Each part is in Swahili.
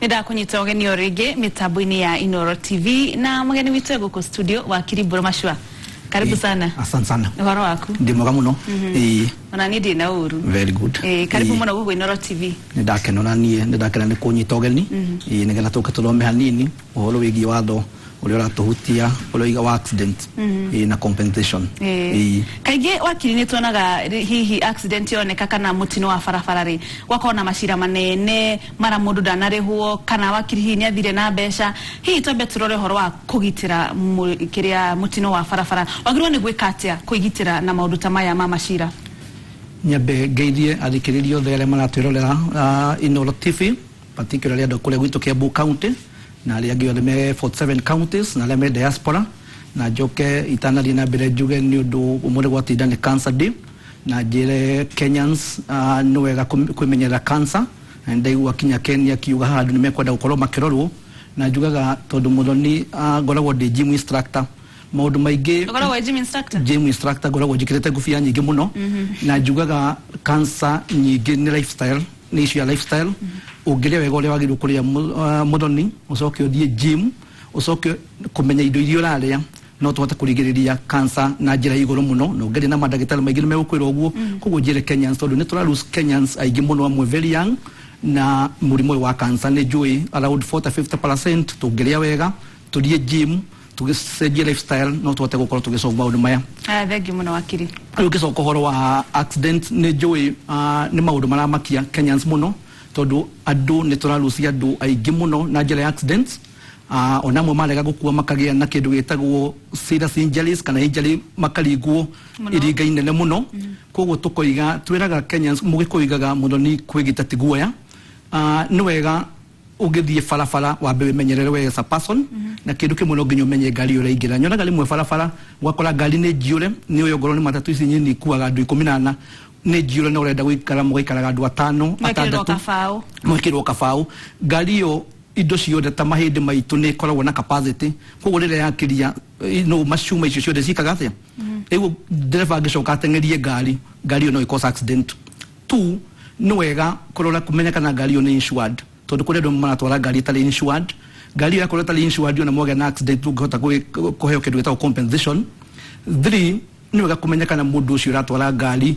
Nida kunyita wageni orege mitabuni ya Inooro TV na mgeni witego kwa studio wa Kiriburo Mashua. Karibu sana. Asante sana. Waro wako? Ndimo gamuno. Onanidi na uru. Very good. Karibu mwana uwe Inooro TV. Nidakena ni kunyita wageni. Nigena toka tulombe hanini. Oholo wigi wado. Uliora tohutia. Olo iga wa accident. Na compensation. Kaige wakili tuonaga hihi accident yone kakana mutino wa farafarari. Wako na mashira manene. Mara mundu danare huo. Kana wakili hii ni adhire na besha. Hii tobe turore horo wa kugitira kiria mutino wa farafara. Wagiruwa ni gwekatia kugitira na maudu tamaya mama shira. Nyabe geidie adikiririo dhele manatuirolera Inooro TV. Particularly adokule gwito Kiambu County. Na aliagio leme 47 counties na leme diaspora na joke itana lina bere juge niudu umure watida ni cancer day na jere Kenyans nuwega kumenyera cancer ndai wakinya Kenya kiuga hadu nimekwenda ukolo makiroro na jugaga tondu mudoni goragwo de gym instructor maudu maige goragwo gym instructor goragwo jikirete gufia nyingi muno na jugaga cancer nyingi ni lifestyle ni issue ya lifestyle ugire wega ule wagiru kuria mudoni usoke odie gym usoke kumenya indo irio raria no tuhota kurigiriria cancer na njira iguru muno no ngari na madagitari maigire megukwira oguo kugo jire Kenyans tondu ni turarus Kenyans aigi muno amwe very young na murimo wa cancer ni jui around 40-50% tugiria wega tudie gym tugiseje lifestyle no tuhota gukora tugisolve maundu maya thegi muno wakiri ugisoka horo wa accident ni jui ni maundu maramakia Kenyans muno todo adu ni turarusia adu aigi muno na njira accidents onamwe marega gukua makagia na kindu gitagwo serious injuries kana injury makarigwo iriga inene muno koguo tukoiga twiraga Kenyans mugikoigaga muno ni kwigita tiguoya ni wega ugithie farafara wambe menyerere we as a person na kindu kimwe no nginyo menye ngari ure ingira nyonaga limwe farafara gwakora ngari ni jiure ni uyo ngoro ni matatu ici nyini kuaga andu 14 ni jiure no urenda gwikara mugaikaraga andu 5 6 mwekirwo kabau ngari yo indo ciothe ta mahindi maitu ni koragwo na capacity koguo rire yakiria no mashuma icio ciothe cikaga atia ego driver agicoka atengerie ngari no ikosa accident tu no wega korora kumenya kana ngari ni insured tondu kuri ndo maratwara ngari tali insured ngari ya korora tali insured na mwoga na accident tungihota kuheo kindu gitagwo compensation 3 ni wega kumenya kana mundu ucio ratwara ngari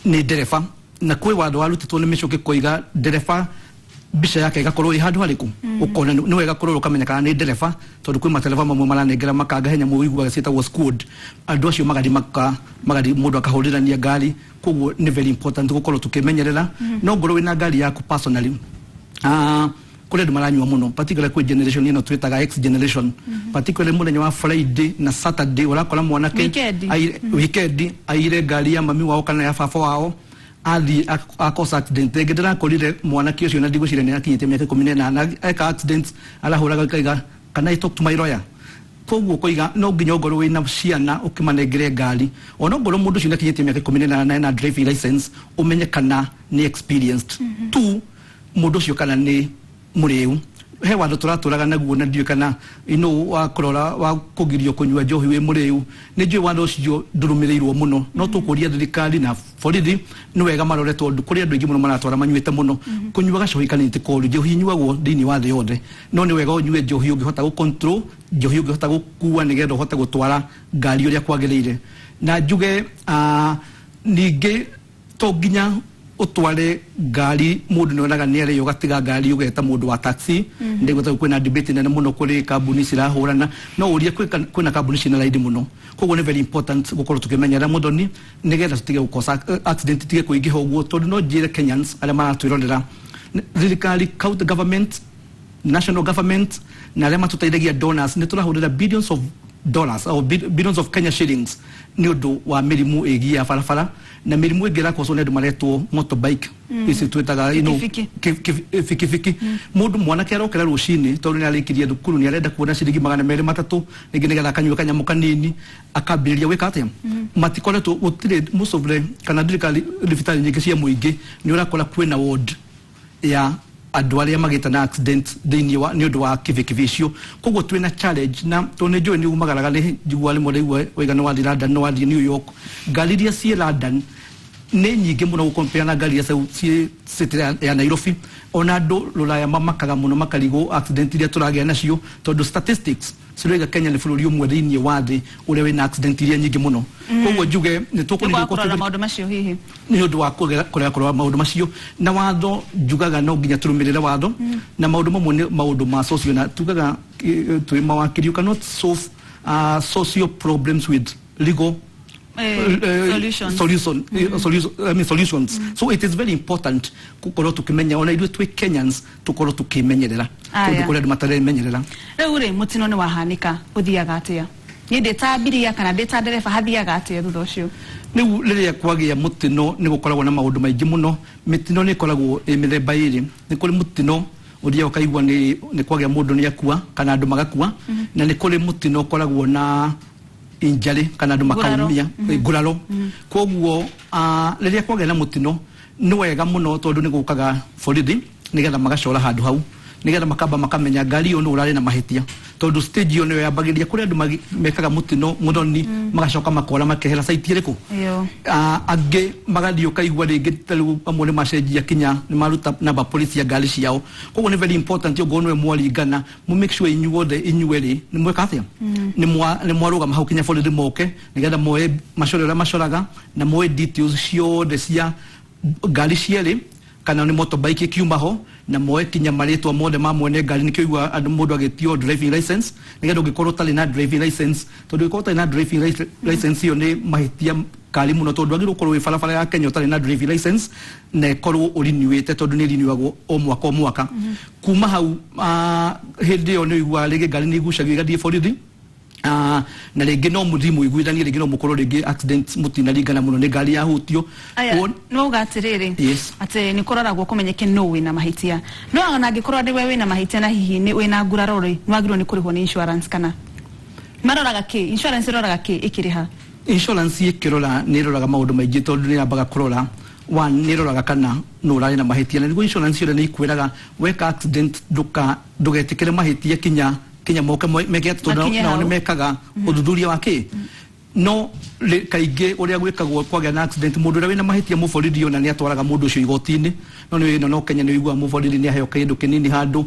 ni dereva na kwi watho warutitwo ni micoke koiga dereva bisha yake igakorwo ihandu hariku ukona ni wega kororo kamenya kana ni dereva tondu kwi matereva mamwe maranengera makanga henya muwigu agasita was squad andu acio magadi mundu akahurira ngari koguo ni very important gukorwo tukimenyerera no ngoro wina ngari yaku personally kule ndo maranywa muno particularly kwi generation ino twitaga X generation particularly muthenya wa Friday na Saturday urakora mwanake weekend aire ngari ya mami wao kana ya baba wao athi akosa accident ngedera korire mwanake ucio na ndigwicire ni akinyite miaka 18 na eka accident alahuraga kaiga kana I talk to my lawyer koguo koiga no nginya ngoro wina ciana ukimanengere ngari ono ngoro mundu ucio akinyite miaka 18 na driving license umenye kana ni experienced tu mundu ucio kana ni muriu he watho turaturaga naguo na ndio kana wa kurora wa kugirio kunywa njohi we muriu ni njui watho ucio ndurumirirwo muno no tukuria thirikari na borithi ni wega marore tondu kuri andu ingi muno maratwara manyuite muno kunywa gacohi kana nitikoru njohi nyuagwo thini wa thi yothe no ni wega unyue njohi ungihota gu control njohi ungihota gukua nigetha uhota gutwara ngari uria kwagirire na njuge ningi to nginya utware ngari mundu nonaga niere yo gatiga ngari ugeta mundu wa taxi ndigota kwina debate nene muno kuri kambuni cirahurana no uria kwina kambuni cina raidi muno koguo ni very important gukorwo tukimenyera mudoni nigetha tutige gukosa accident tige kuingiha uguo tondu no njire Kenyans ala maratwirorera thirikari county government national government na ala matutaithagia donors ni turahurira billions of dollars or billions of Kenya shillings ni undu wa mirimu egi ya farafara na mirimu egera ko sone maretwo motorbike isi twetaga fiki mundu mwanake arokera rucini tondu ni arikirie thukuru ni arenda kuona ciringi 200-300 ninginegetha akanyua kanyamu kanini akambiriria wika atia matikoretwo utire musovre kana thirikari thibitari nyingi cia muingi ni urakora kwina ward ya andu aria magita na accident thini wa ni undu wa kivikivicio koguo twina challenge na tone njui ni umagaraga ni jiguale mode igana wa London no wa New York ngari cia London nĩ nyingĩ mũno gũkompea na ngari city ya Nairobi. Ona andũ Rũraya mamakaga mũno makarigwo accident iria tũragĩa nacio tondũ statistics cirauga Kenya nĩ bũrũri ũmwe thĩinĩ wa thĩ ũrĩa wĩna accident iria nyingĩ mũno. Koguo njuge nĩ tũkũrora maũndũ macio hihi nĩ ũndũ wa kũrora maũndũ macio na watho njugaga no nginya tũrũmĩrĩre watho na maũndũ mamwe nĩ maũndũ ma social na tugaga twĩ mawakiri you cannot solve social problems with legal solutions. So it is very important kukorwo tukimenya ona ithuĩ twĩ Kenyans tukorwo tukimenyerera tondũ kũrĩa andũ mataremenyerera. Rĩu rĩ mũtino nĩ wahanĩka ũthiaga atĩa? Nĩ ndĩtambiria kana ndĩta ndereba hathiaga atĩa thutha ũcio? Rĩu rĩrĩa kwagĩa mũtino nĩ gũkoragwo na maũndũ maingĩ mũno. Mĩtino nĩ ĩkoragwo mĩthemba ĩrĩ. Nĩ kũrĩ mũtino ũrĩa ũkaigua nĩ kwagĩa mũndũ nĩ akua kana andũ magakua na nĩ kũrĩ mũtino ũkoragwo na injury kana andũ makaumia nguraro. Koguo rĩrĩa kwagĩa na mũtino nĩ wega mũno tondũ nĩ gũkaga borithi nĩgetha magacora handũ hau nĩgetha makamba makamenya ngari ĩyo nĩ ũrarĩ na mahĩtia tondũ stage ĩyo nĩyo yambagĩrĩria kũrĩa andũ mekaga mũtino mũthoni magacoka makora makehera site ĩrĩkũ. Angĩ magathiĩ ũkaigua rĩngĩ tarĩu amwe nĩ macenjia kinya nĩ maruta namba polisi ya ngari ciao. Koguo nĩ very important ũngorwo nĩwe mwaringana mu make sure inyuothe nĩ mweka atĩa nĩ mwarũgama hau kinya borithi moke nĩgetha moe macore ũrĩa macoraga na moe details ciothe cia ngari cierĩ kana nĩ motorbike kiuma ho na moe kinya marĩtwa mothe ma mwene ngari nĩkĩo igua andũ mũndũ agĩtio driving license nĩgetha ũngĩkorwo ũtarĩ na driving license tondũ ũngĩkorwo ũtarĩ na driving license ĩyo nĩ mahĩtia kari mũno tondũ agĩrĩirwo gũkorwo wĩ barabara ya Kenya ũtarĩ na driving license na ĩkorwo ũriniwĩte tondũ nĩ riniwagwo o mwaka kuma hau hĩndĩ ĩyo nĩ igua rĩngĩ ngari nĩ igucagio igathiĩ borithi na rĩngĩ no mũthimu iguithanie rĩngĩ no mũkorwo rĩngĩ accident mũtinaringana mũno nĩ ngari yahutio. No ugatirĩrĩ atĩ nĩ kũroragwo kũmenyeke no wĩna mahĩtia no ona angĩkorwo ndĩ wĩna mahĩtia na hihi nĩ wĩna nguraro rĩ nĩ wagĩrĩirwo nĩ kũrĩhwo nĩ insurance kana maroraga kĩ insurance ĩroraga kĩ ĩkĩrĩha? Insurance ĩkĩrora nĩ ĩroraga maũndũ maingĩ tondũ nĩ yambaga kũrora nĩ ĩroraga kana no ũrarĩ na mahĩtia na nĩguo insurance ĩyo nĩ ikwĩraga weka accident ndũgetĩkĩre mahĩtia kinya moke meke tondũ nao nĩ mekaga ũthuthuria wa kĩ no kaingĩ ũrĩa gwĩkagwo kwagĩa na accident mũndũ ũrĩa wĩna mahĩtia mũborithi ona nĩ atwaraga mũndũ ũcio igoti-inĩ no Kenya nĩ wĩiguaga mũborithi nĩ aheo kĩndũ kĩnini handũ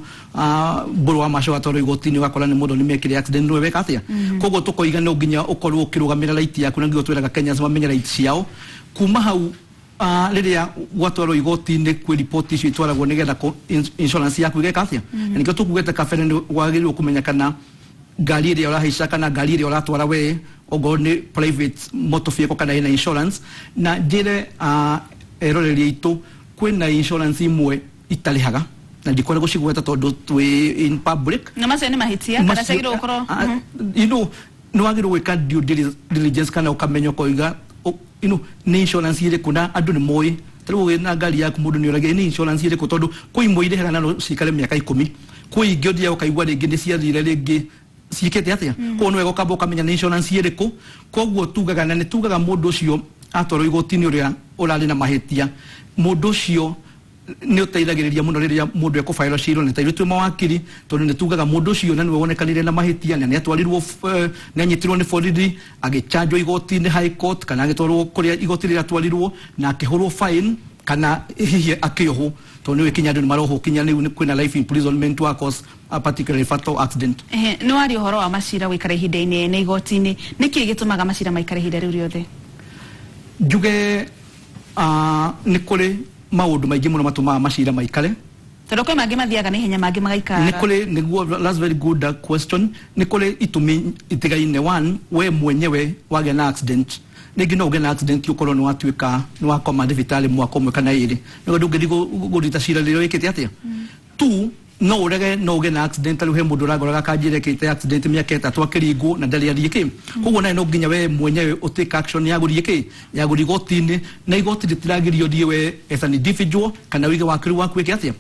mbũrũ wa maco atwarwo igoti-inĩ ũgakora nĩ mũndũ nĩ mekire accident nĩwe weka atĩa. Koguo tũkoiga no nginya ũkorwo ũkĩrũgamĩra raiti yaku na nĩguo twĩraga Kenyans mamenye raiti ciao. Kuma hau rĩrĩa gwatwarwo igoti-inĩ kwĩ ripoti icio itwaragwo nĩgetha insurance yaku ĩgeka atĩa na nĩkĩo tũkugĩte kabere nĩ wagĩrĩirwo kũmenya kana ngari ĩrĩa ũrahaica kana ngari ĩrĩa ũratwara we ongorwo nĩ private motor vehicle kana ĩna insurance na njĩre eroreri aitũ kwĩna insurance imwe itarĩhaga na ndikoragwo cigweta tondũ twĩ in public na macio nĩ mahĩtia kana cagĩrĩirwo gũkorwo nĩ wagĩrĩirwo gwĩka due diligence kana ũkamenya ũkoiga nĩ insurance ĩrĩkũ na andũ nĩ moĩ tarĩu wĩna ngari yaku mũndũ nĩ oragia nĩ insurance ĩrĩkũ tondũ kwĩ imwe irĩhaga na no cikare mĩaka 10 kwĩ ingĩ ũthiaga ũkaigua rĩngĩ nĩ ciathire rĩngĩ ciĩkĩte atĩa. Koguo nĩ wega ũkamba ũkamenya nĩ insurance ĩrĩkũ. Koguo tugaga na nĩ tugaga mũndũ ũcio atwarwo igoti-inĩ ũrĩa ũrarĩ na mahĩtia mũndũ ũcio nĩ ũteithagĩrĩria mũno rĩrĩa mũndũ ekũbaĩrwo ciira nĩ taithũ twĩ mawakiri tondũ nĩ tugaga mũndũ ũcio na nĩwe wonekanire na mahĩtia na nĩ atwarirwo nĩ anyitirwo nĩ borithi agĩchanjwo igoti-inĩ high court kana agĩtwarwo kũrĩa igoti rĩrĩa atwarirwo na akĩhũrwo fine kana hihi akĩohwo tondũ nĩ wĩkinya andũ nĩ marohwo kinya rĩu kwĩna life imprisonment wa cause a particularly fatal accident. Nĩ wari ũhoro wa macira gũikara ihinda-inĩ na igoti-inĩ nĩkĩ gĩtũmaga macira maikare ihinda rĩu rĩothe? Njuge nĩ kũrĩ maũndũ maingĩ mũno matũmaga macira maikare tondũ kwĩ mangĩ mathiaga na ihenya mangĩ magaikara. Nĩ kũrĩ nĩguo that's very good question nĩ kũrĩ itũmi itigaine. One, we mwenyewe wagĩa na accident nĩngĩ no ũgĩe na accident ũkorwo nĩ watuĩka nĩ wakoma thibitarĩ mwaka ũmwe kana ĩrĩ nĩguo ndũngĩthiĩ gũruta cira rĩrĩa wĩkĩte atĩa. Two, no ũrege no ũgĩe na accident tarĩu he mũndũ ũragoraga kanjĩra ekĩte accident mĩaka 3 akĩringwo na ndarĩ athiĩ kĩ. Koguo nawe no nginya we mwenyewe ũtake action ya gũthiĩ kĩ ya gũthiĩ igoti-inĩ na igoti rĩtiragĩrio thiĩ we as an individual kana wĩige wakiri waku wĩke atĩa.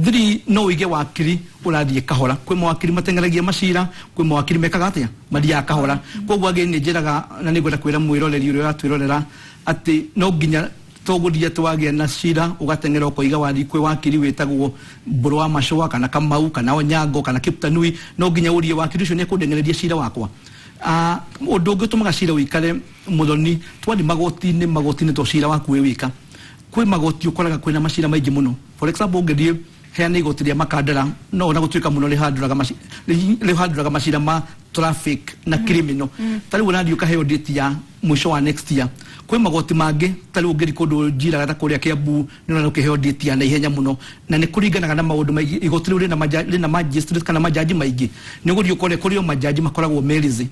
Three, no wĩige wakiri ũrathiĩ kahora. Kwĩ mawakiri mateng'eragia macira kwĩ mawakiri mekaga atĩa mathiaga kahora. Koguo agĩ nĩ njĩraga na nĩngwenda kwĩra mwĩroreri ũrĩa ũratwĩrorera atĩ no nginya tũgũthiĩ twagĩa na cira ũgateng'era ũkoiga wathiĩ kwĩ wakiri wĩtagwo mbũrũ wa macoa kana Kamau kana Onyango kana Kiptanui no nginya ũrie wakiri ũcio nĩ ekũndeng'ereria cira wakwa. Odongo tumaga cira wikare muthoni twani magoti-inĩ to cira waku wĩ wika kwĩ magoti ũkoraga kwĩna macira maingĩ mũno. For example ũngĩthiĩ heana igoti rĩa Makandara no ona gũtuĩka mũno rĩhandũraga macira ma traffic na criminal. Tarĩu ũrathiĩ ũkaheo date ya mũico wa next year. Kwĩ magoti mangĩ tarĩu ũngĩthiĩ kũndũ njiraga ta kũrĩa Kiambu nĩ ũrona ũkĩheo date ya naihenya mũno, na nĩ kũringanaga na maũndũ maingĩ. Igoti rĩu rĩna magistrate kana majaji maingĩ, nĩ ũgũthiĩ ũkore kũrĩ o majaji makoragwo merizi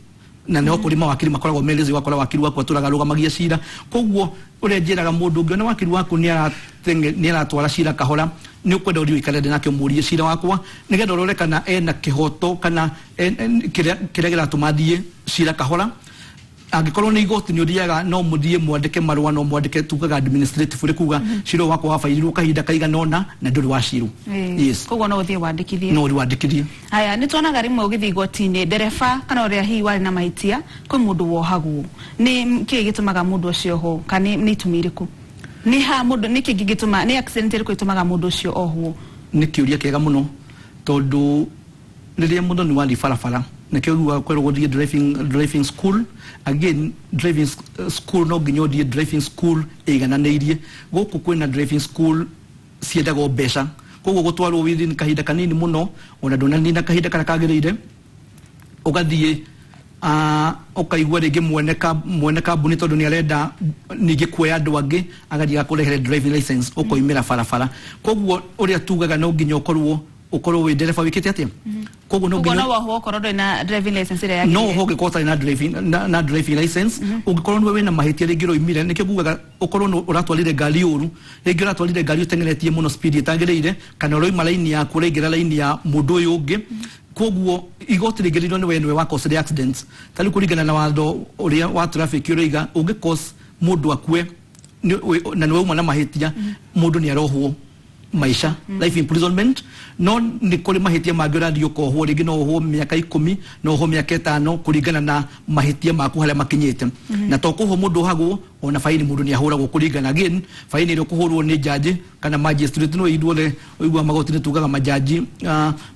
na nĩ okũrĩ mawakiri makoragwo merizi, wakora wakiri waku atũraga arũgamagia cira. Koguo ũrĩa njĩraga mũndũ ũngĩ ona wakiri waku nĩ aratwara cira kahora, nĩ ũkwenda ũthiĩ ũikarĩre nake ũmũrie cira wakwa nĩgetha ũrore kana ena kĩhoto kana kĩrĩa kĩratũma athiĩ cira kahora. Angĩkorwo nĩ igoti nĩ ũthiaga no mũthiĩ mwandĩke marũa, no mwandĩke tugaga administrative kuga cira wakwa wabairwo kahinda kaigana ũna na ndũrĩ wacirwo. Yes. Koguo no ũthiĩ wandĩkithie. No wandĩkithie. Haya, nĩ tuonaga rĩmwe ũgĩthiĩ igoti-inĩ ndereba kana ũrĩa hihi warĩ na mahĩtia kwĩ mũndũ wohagwo. Nĩ kĩĩ gĩtũmaga mũndũ ũcio ho kana nĩ itũmi irĩkũ? Nĩ ha mũndũ nĩ kĩĩ gĩtũma nĩ accident ĩrĩkũ ĩtũmaga mũndũ ũcio ohwo? Nĩ kĩũria kĩega mũno tondũ rĩrĩa mũndũ nĩ wathiĩ barabara nĩkĩo ũguo kwerwo gũthiĩ driving school. Again, driving school no nginya ũthiĩ driving school ĩigananĩirie. Gũkũ kwĩna driving school ciendagwo mbeca, koguo gũtwarwo within kahinda kanini mũno ona ndũnanina kahinda karĩa kagĩrĩire. Ũgathiĩ ũkaigua rĩngĩ mwene kambuni tondũ nĩ arenda ningĩ kuoya andũ angĩ agathiĩ agakũrehere driving license ũkoimĩra barabara. Koguo ũrĩa tugaga no nginya ũkorwo wĩ ndereba wĩkĩte atĩa. Koguo no nginya wohwo ũkorwo ndũrĩ na driving license ĩrĩa yagĩrĩire. No wohwo ũngĩkorwo ũtarĩ na driving license. Ũngĩkorwo nĩ wĩna mahĩtia rĩngĩ ũroimire, nĩkĩo ngugaga ũkorwo ũratwarire ngari ũru, rĩngĩ ũratwarire ngari ũteng'eretie mũno speed ĩtagĩrĩire, kana ũroima raini yaku ũraingĩra raini ya mũndũ ũyũ ũngĩ. Koguo igoti rĩngĩrĩirwo nĩwe wa cause accidents. Tarĩu kũringana na watho ũrĩa wa traffic ũrĩiga ũngĩ cause mũndũ akue na nĩ wauma na mahĩtia, mũndũ nĩ arohwo maisha, life imprisonment. No nĩ kũrĩ mahĩtia mangĩ ũrathiĩ ũkohwo, rĩngĩ no ũhwo mĩaka 10 no ũhwo mĩaka 5 kũringana na mahĩtia maku harĩa makinyĩte. Na to kũhwo mũndũ ohagwo ona faini mũndũ nĩ ahũragwo kũringana. Again, faini ĩrĩa kũhũrwo nĩ jaji kana magistrate. No ithuothe ũigua magoti nĩ tugaga majaji,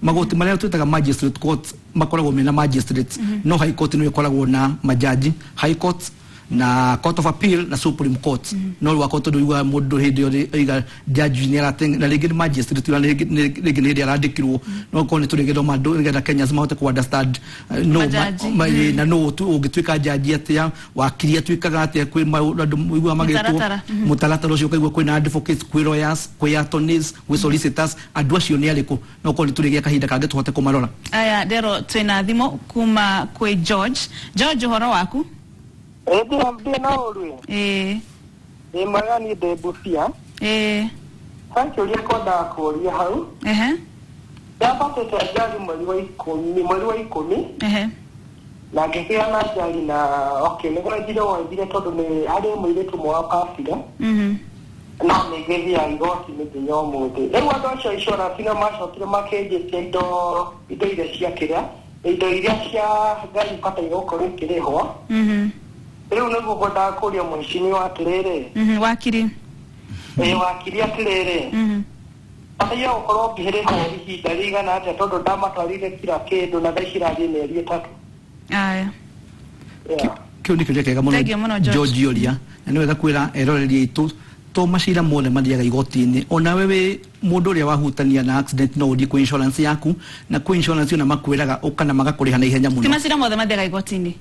magoti marĩa twĩtaga magistrate court makoragwo mena magistrates. No high court nĩ ĩkoragwo na majaji, high court na court of appeal na supreme court. No wa court nduiga mũndũ hĩndĩ ĩyo iga judge nĩ arateng na rĩngĩ magistrate na rĩngĩ hĩndĩ arandĩkirwo. No kone tũrĩgĩthoma andũ nĩgetha Kenya mahote ku understand na no ũngĩtuĩka judge atĩa, wakiri atuĩkaga atĩa, kwĩ andũ mũigua magĩtwo mũtaratara ũcio, ũkaigua kwĩna advocates, kwĩ lawyers, kwĩ attorneys, kwĩ solicitors. Andũ acio nĩ arĩkũ? No kone tũrĩgĩa kahinda kangĩ tũhote kũmarora. Aya Dero, twĩna thimo kuma kwĩ George ũhoro waku? Ndĩ na ũrũe. Ndĩ mwega niĩ ndĩ Busia. Kĩũria kwendaga kũũria hau. Ndabatĩte ajali mweri wa ikũmi. Na ngĩgĩa na ajali na nĩ gwenjire woethire tondũ nĩ harĩ mũirĩtu ũmwe wakabire. No nĩ ngĩthiaga igoti-inĩ nginya ũmũthĩ. Rĩu andũ acio insurance nĩ macokire makĩnjĩtia indo iria cia kĩrĩa, indo iria cia ngari ibataire gũkorwo ikĩrĩhwo. Rĩu nĩguo ngwendaga kũũria mũici-inĩ atĩrĩrĩ. Wakiri. Wakiri atĩrĩrĩ. Bataire gũkorwo ngĩrĩhwo ihinda rĩigana atĩa tondũ ndamatwarire kira kĩndũ na thaa ici irathiĩ mĩeri 3. Aya. Kĩu nĩ kĩũria kĩega mũno George ũria, na nĩ wega kwĩra eroreri aitũ to macira mothe mathiaga igoti-inĩ. Onawe wĩ mũndũ ũrĩa wahutania na accident no ũthiĩ kwĩ insurance yaku, na kwĩ insurance ona makwĩraga ũkana magakũrĩha na ihenya mũno. Ti macira mothe mathiaga igoti-inĩ.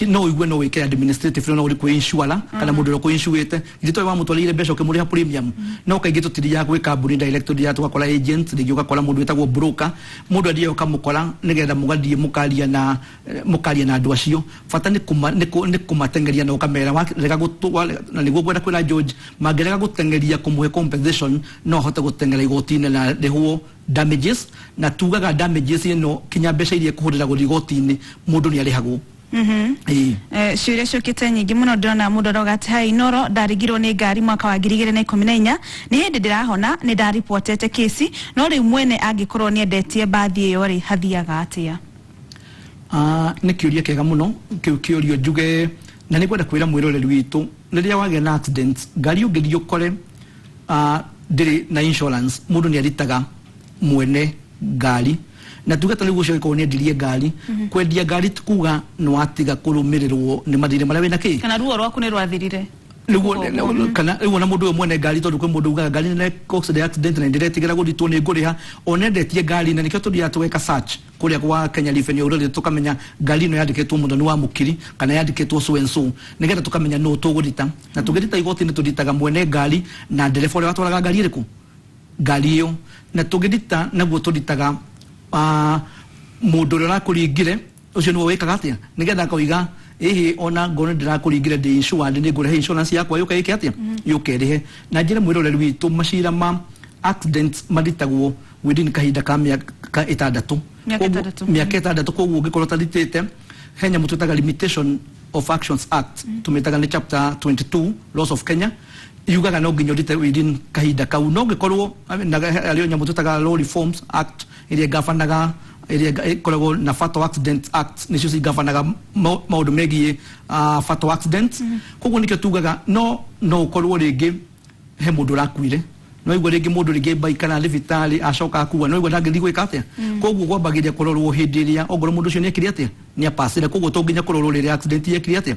No igwe no wĩke administrative no ũrĩ kwĩ insure kana mũndũ ũrĩa kwĩ insurate githito wa mũtwarĩire mbeca ũkĩmũrĩha premium. No kaingĩ tũtiriaga gwĩ kambuni directory ya tũgakora agent, rĩngĩ ũgakora mũndũ wĩtagwo broker, mũndũ athiaga ũkamũkora nĩgetha mũgathiĩ mũkaria na andũ acio. Bata nĩ kũmatengeria na ũkamera rega na nĩguo gwenda kwĩra George mangĩrega gũtengeria kũmũhe compensation no ahote gũtengera igoti-inĩ na rĩhwo damages. Na tugaga damages ĩno kinya mbeca iria kũhũthĩra gũthiĩ igoti-inĩ mũndũ nĩ arĩhagwo. Ciũria ciũkĩte nyingĩ mũno. Ndĩrona mũndũ arauga atĩ hai Noro ndarigirwo nĩ ngari mwaka wa 2014, nĩ hĩndĩ ndĩrahona nĩ ndaripotete kesi, no rĩu mwene angĩkorwo nĩ endetie mbathi ĩyo rĩ hathiaga atĩa? Nĩ kĩũria kĩega mũno kĩũrio njuge, na nĩ kwenda kwĩra mwĩroreri witũ rĩrĩa wagĩa na accident ngari ũngĩthiĩ ũkore ndĩrĩ na insurance, mũndũ nĩ aritaga mwene ngari na tugata riu cio ko ne ndirie ngari kwendia ngari tukuga no atiga kurumirirwo ni mathire maria wina ki kana ruo rwaku ni rwathirire kana na mundu we mwene ngari tondu kwe mundu ugaga ngari ne accident na ndiretigera guthitwo ni nguriha onendetie ngari na nikio tuthia tuweka search kuria kwa Kenya Revenue Authority tukamenya ngari no yandiketwo mundu ni wa mukiri kana yandiketwo so and so nigetha tukamenya no tuguthita na tugithita igoti ni tuthitaga mwene ngari na ndereba uria watwaraga ngari iriku ngari iyo na tugithita naguo tuthitaga mundu uria rakuringire ucio niwe wikaga atia nigetha koiga ona ngone ndirakuringire ndi insurance ni ngure insurance yakwa yuka iki atia yukerihe na njira mwiroreri witu macira ma accidents maditagwo within kahinda ka miaka 6 miaka 6 koguo ngikorwo taritite Kenya mututaga Limitation of Actions Act tumetaga ni chapter 22 Laws of Kenya yugaga no nginyo rite within kahinda kau no ngikorwo alio nyamututaga Law Reforms Act iria gavanaga iria ikoragwo na Fatal Accident Act nicio cigavanaga maundu megie fatal accidents koguo nikio tugaga no ukorwo ringi he mundu rakuire no igwe ringi mundu ringi baikana thibitari acoka akuwa no igwe ndangithi gwika atia koguo gwambagiria kurorwo hindi iria ongoro mundu ucio ni ekire atia ni apasire koguo to nginya kurorwo riria accident yekire atia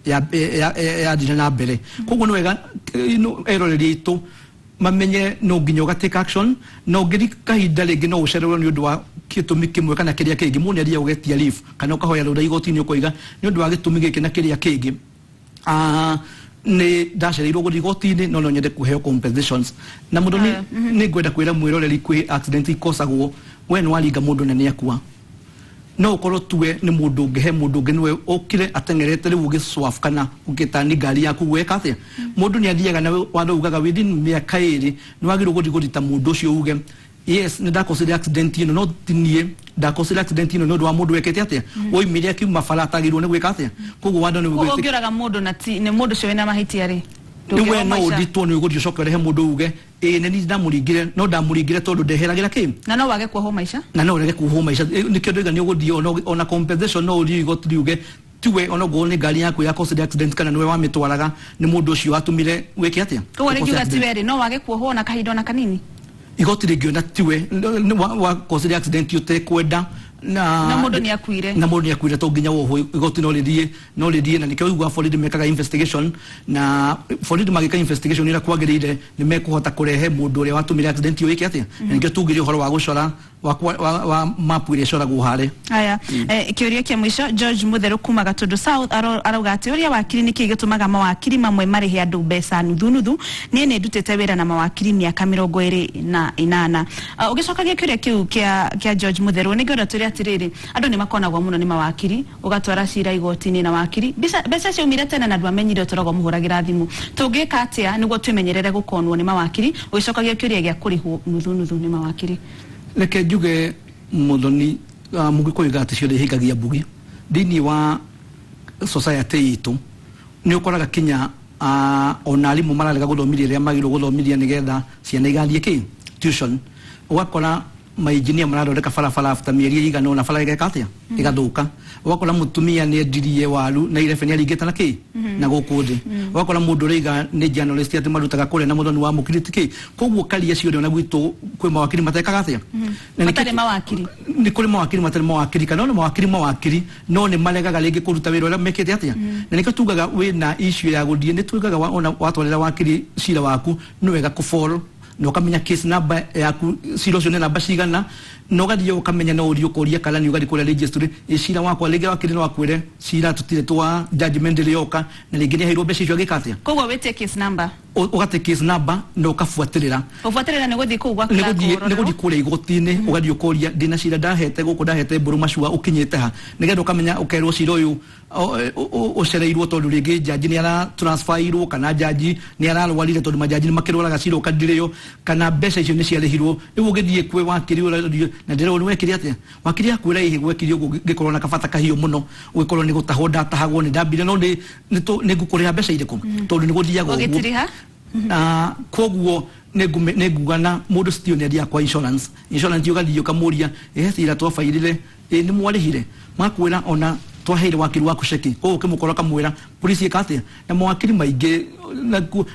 ya dina na mbere koguo ni wega eroreri itu mamenye no nginya ugatake action no ngiri kahinda ringi no ucererwo ni undu wa kitumi kimwe kana kiria kingi mundu aria ugetia leave kana ukahoya rura igoti ni ukoiga ni undu wa gitumi giki na kiria kingi ni ndacereirwo guthi igoti-ini no nyende kuheo compensations na mundu ni ngwenda kwira mwiroreri kwi accident ikosagwo we no aringa mundu na ni akua no ukorwo tuwe ni mundu ngehe mundu nge niwe ukire atengerete riu giswaf kana ukitani ngari yaku gweka atia mundu ni athiaga na watho ugaga within miaka 2 ni wagirwo guthi guthita mundu ucio uge yes ni ndakosire accident ino no tinie ndakosire accident ino no ndo wa mundu wekete atia oimire akiuma fala atagirwo ni gweka atia koguo watho ni gweka ungiraga mundu na ti ni mundu cio wina mahitia ri niwe no uditwo ni guthi ucoke rehe mundu uge ni ndamuringire no ndamuringire tondu ndeheragira ki na no wage kuoho maisha na no wage kuoho maisha nikio ndoiga ni uguthi ona compensation no uri igoti uge tiwe ona go ni ngari yaku ya cause accident kana niwe wamitwaraga ni mundu ucio atumire weke atia koguo ringi ugatiweri no wage kuoho na kahinda na kanini igoti ringio na tiwe wa cause accident yote kwenda na mundu ni akuire to nginya woho igoti no rithie na nikio igwa borithi mekaga investigation na borithi magika investigation ira kwagirire ni mekuhota kurehe mundu uria watumire accident yo iki atia nikio tugire uhoro wa gucora wa mapu iria coragwo hare aya kiuria kia mwisho George Mutheru kuma Gatundu South arauga ati uria wakiri niki gitumaga mawakiri mamwe marihe andu mbeca nuthu ni ndutete wira na mawakiri miaka 28 ugicokagia kiuria kiu kia George Mutheru ni ngiura turi atiriri andu ni makonagwo muno ni mawakiri ugatwara cira igoti-ini na wakiri mbeca ciumire tene na ndwamenyire utoragwo muhuragira thimu tungika atia niguo twimenyerere gukonwo ni mawakiri ugicokagia kiuria gia kurihwo nuthu ni mawakiri leke njuge muthoni mugiko igati ciothe higagia mbugi thini wa society itu ni ukoraga kinya ona arimu mararega guthomiria ria magiro guthomiria nigetha ciana igathie ki tuition ugakora mainjinia marathondeka barabara after mieri igana ona bara igeka atia igathuka ugakora mutumia ni endirie waru na irebe ni aringita na ki na guku thi ugakora mundu riga ni journalist ati marutaga kure na muthoni wa mukiriti ki koguo karia ciothe ona gwitu kwi mawakiri matekaga atia matari mawakiri ni kuri mawakiri matari mawakiri kana ona mawakiri no ni maregaga ringi kuruta wira uria mekete atia na nikio tugaga wina issue ya guthie ni tugaga ona watwarira wakiri cira waku ni wega kufollow no kamenya case number yaku serious namba cigana no gathio kamenya no uri ukoria kala ni ugari kula registry cira wakwa lege wakiri no wakwire cira tutire twa judgment rioka na lege ni hairo mbeca icio gikatia koguo wete case number ugate case number no kafuatirira ni guthii ku gwa kila ni guthii kule igoti-ini ugathii ukoria ndina cira ndahete guku ndahete mburu macua ukinyite ha nigetha ukamenya ukerwo cira uyu ucereirwo tondu ringi jaji ni ara transferirwo kana jaji ni ararwarire tondu majaji ni makirwaraga cira ukandirio kana mbeca icio ni ciarihirwo riu ugithie kwe wakiri na ndero ni wekiri atia wakiri akwira ihi gwekiri gikorwo na kabata kahio muno ugikorwo ni gutahwo ndatahagwo ni ndambire no ni ngukuriha mbeca iriku tondu ni guthiaga ugitiriha koguo negugana mundu stio ni adia kwa insurance ugathii ukamuria cira twabairire ni mwarihire makwira ona twaheire wakiri waku ceki koguo kimukora kamwira polisi ikatia na mawakiri maingi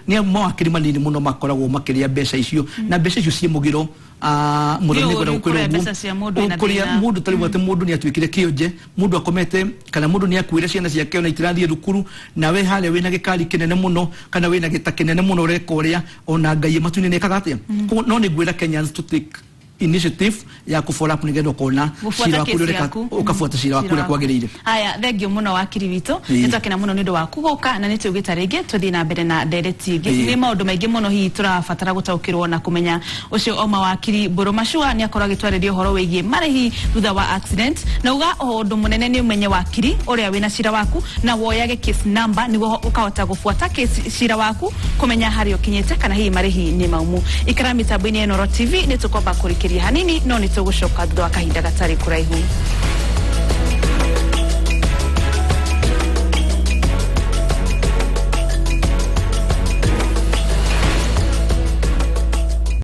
ni mawakiri manini muno makoragwo makiria mbeca icio na mbeca icio cie mugiro muthoni kwa kuria mundu tari wote mundu ni atwikire kionje mundu akomete kana mundu ni akwire ciana ciake ona itirathie thukuru nawe hale wina gikari kinene muno kana wina gita kinene muno rekoria ona ngai matuni ne kagatia no ni gwira Kenyans to take initiative ya kufollow up nigendo kona shira wakuleka ukafuata shira wakule kwagirire. Haya, thengio muno wakiri wito nitokena muno nindo wakugoka na nitugita rege tuthi na mbere na direct ige ni maundu maingi muno hi turafatara gutaukirwo na kumenya ucio oma wakiri Mburu Mashua ni akora gitwarerio horo wigie marehi thutha wa accident na uga undu munene ni umenye wakiri uria wina shira waku na woyage case number nigo ukahota gufuata case shira waku kumenya hari ukinyete kana hi marehi ni maumu ikara mitambo-ini ya Noro TV nitukomba kurikira hanini no nitugucoka thutha wa kahinda gatari kuraihu.